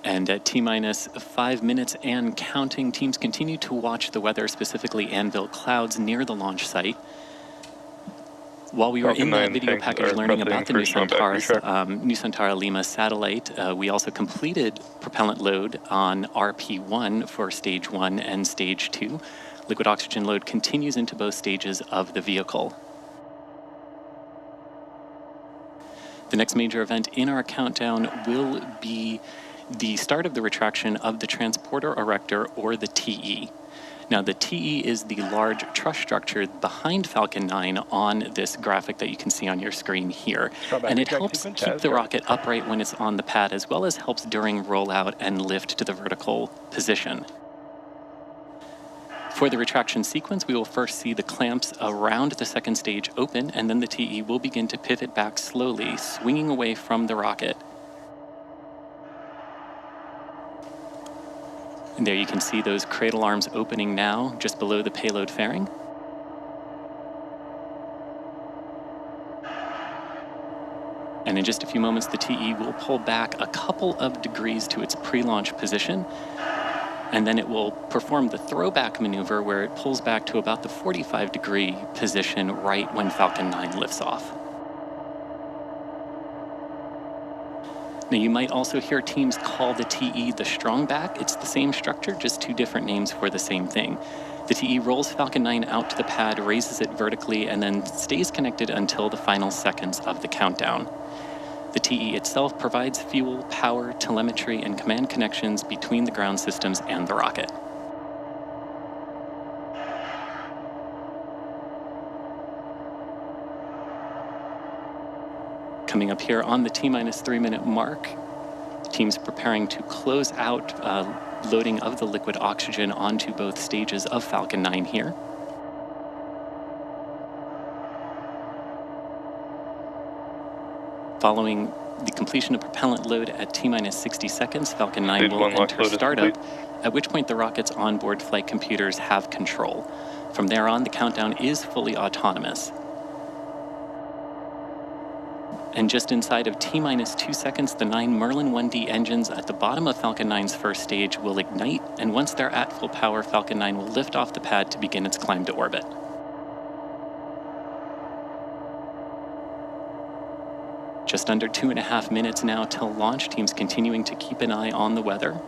And at T-minus 5 minutes and counting, teams continue to watch the weather, specifically anvil clouds near the launch site. While we were in that video package learning about the Nusantara Lima satellite, we also completed propellant load on RP1 for stage 1 and stage 2. Liquid oxygen load continues into both stages of the vehicle. The next major event in our countdown will be the start of the retraction of the transporter erector, or the TE. Now, the TE is the large truss structure behind Falcon 9 on this graphic that you can see on your screen here. And it helps keep the rocket upright when it's on the pad, as well as helps during rollout and lift to the vertical position. For the retraction sequence, we will first see the clamps around the second stage open, and then the TE will begin to pivot back slowly, swinging away from the rocket. And there you can see those cradle arms opening now, just below the payload fairing. And in just a few moments, the TE will pull back a couple of degrees to its pre-launch position. And then it will perform the throwback maneuver, where it pulls back to about the 45-degree position right when Falcon 9 lifts off. Now, you might also hear teams call the TE the strong back. It's the same structure, just two different names for the same thing. The TE rolls Falcon 9 out to the pad, raises it vertically, and then stays connected until the final seconds of the countdown. The TE itself provides fuel, power, telemetry, and command connections between the ground systems and the rocket. Coming up here on the T-minus 3 minute mark, teams preparing to close out loading of the liquid oxygen onto both stages of Falcon 9 here. Following the completion of propellant load at T-minus 60 seconds, Falcon 9 will enter startup, at which point the rocket's onboard flight computers have control. From there on, the countdown is fully autonomous. And just inside of T-minus 2 seconds, the 9 Merlin 1D engines at the bottom of Falcon 9's first stage will ignite, and once they're at full power, Falcon 9 will lift off the pad to begin its climb to orbit. Just under 2.5 minutes now till launch, teams continuing to keep an eye on the weather.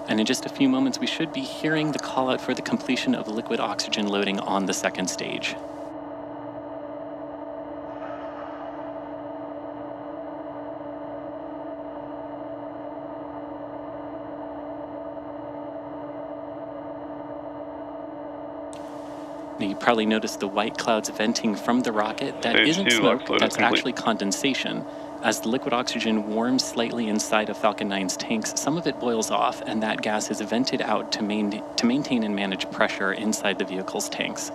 And in just a few moments, we should be hearing the call out for the completion of liquid oxygen loading on the second stage. Now, you probably noticed the white clouds venting from the rocket. That isn't smoke, that's actually condensation. As the liquid oxygen warms slightly inside of Falcon 9's tanks, some of it boils off, and that gas is vented out to maintain and manage pressure inside the vehicle's tanks.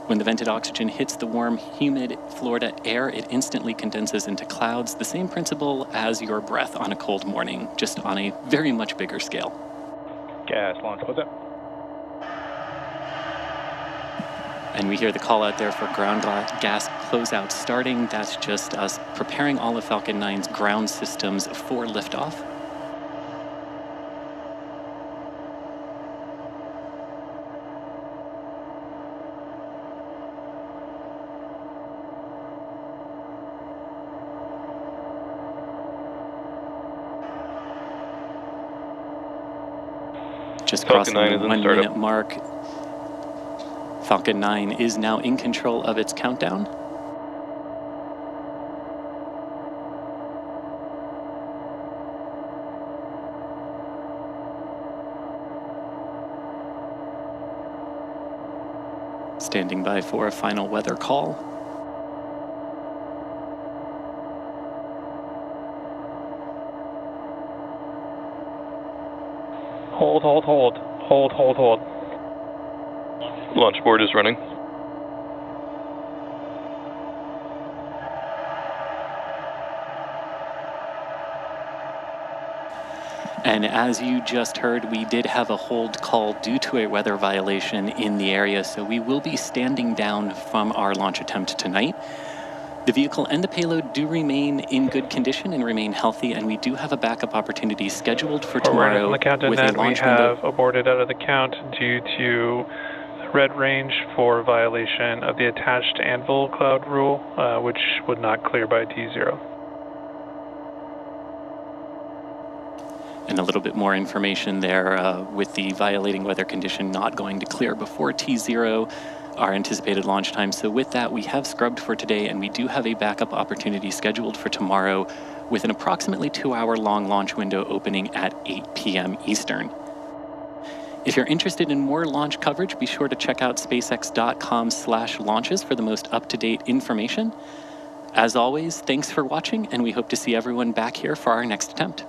When the vented oxygen hits the warm, humid Florida air, it instantly condenses into clouds, the same principle as your breath on a cold morning, just on a very much bigger scale. Gas launch, what's up? And we hear the call out there for ground gas closeout starting. That's just us preparing all of Falcon 9's ground systems for liftoff. Just crossing the 1 minute mark. Falcon 9 is now in control of its countdown. Standing by for a final weather call. Hold. Launch board is running. And as you just heard, we did have a hold call due to a weather violation in the area, so we will be standing down from our launch attempt tonight. The vehicle and the payload do remain in good condition and remain healthy, and we do have a backup opportunity scheduled for tomorrow with a launch window. We have aborted out of the count due to red range for violation of the attached anvil cloud rule, which would not clear by T0. And a little bit more information there with the violating weather condition not going to clear before T0, our anticipated launch time. So with that, we have scrubbed for today, and we do have a backup opportunity scheduled for tomorrow with an approximately 2-hour-long launch window opening at 8 p.m. Eastern. If you're interested in more launch coverage, be sure to check out spacex.com/launches for the most up-to-date information. As always, thanks for watching, and we hope to see everyone back here for our next attempt.